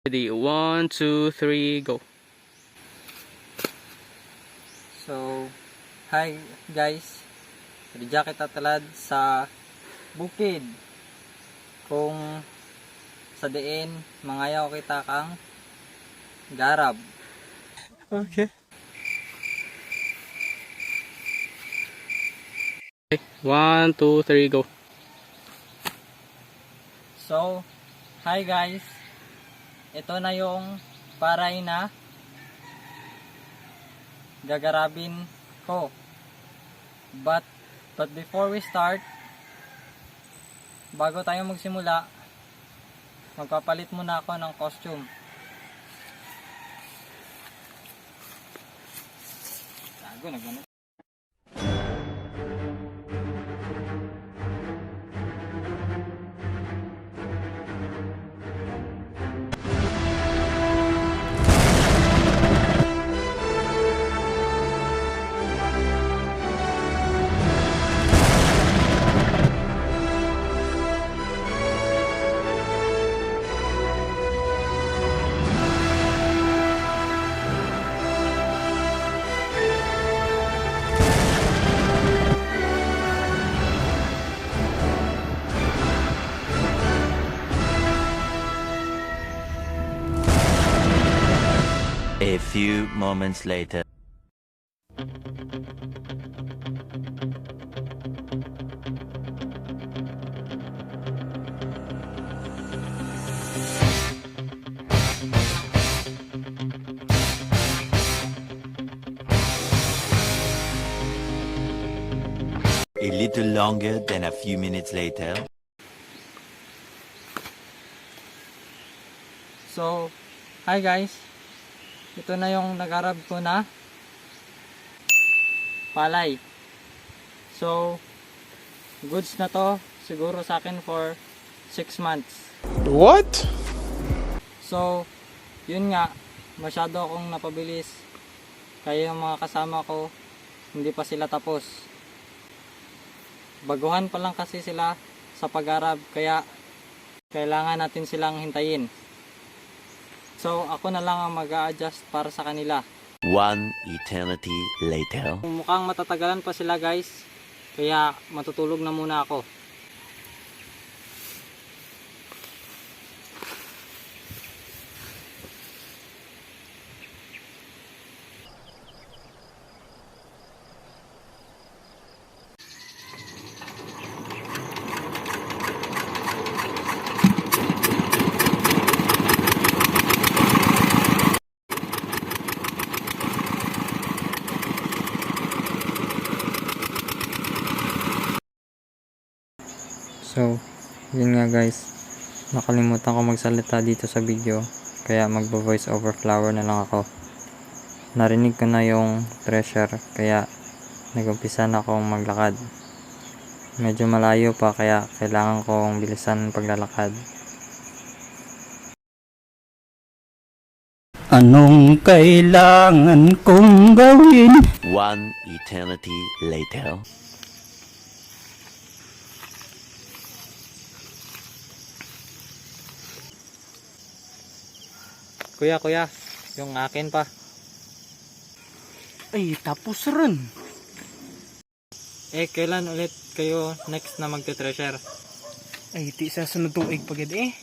Ready, 1, 2, 3, go. So, hi guys. Radya kita talad sa bukid. Kung sa diin, mangayaw kita kang garab. Okay. 1, 2, 3, go. So, hi guys. Ito na yung paray na gagarabin ko. But before we start, bago tayo magsimula, magpapalit muna ako ng costume. Tago na gano'n. A few moments later. A little longer than a few minutes later. So, hi guys. Ito na yung nagarab ko na palay. So, goods na to siguro sa akin for 6 months. What? So, yun nga, masyado akong napabilis. Kaya yung mga kasama ko, hindi pa sila tapos. Baguhan pa lang kasi sila sa pag-arab, kaya kailangan natin silang hintayin. So, ako na lang ang mag-a-adjust para sa kanila. One eternity later. Mukhang matatagalan pa sila guys, kaya matutulog na muna ako. So, yun nga guys, nakalimutan ko magsalita dito sa video, kaya magbo-voice over flower na lang ako. Narinig ko na yung treasure, kaya nag-umpisa na akong maglakad. Medyo malayo pa, kaya kailangan kong bilisan ang paglalakad. Anong kailangan kong gawin? One eternity later. Kuya, yung akin pa. Ay, tapos rin. Kailan ulit kayo next na magte-treasure? Ay, ti sa sunod tuig pagad eh.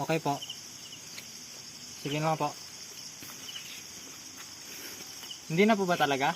Okay po. Sige lang po. Hindi na po ba talaga?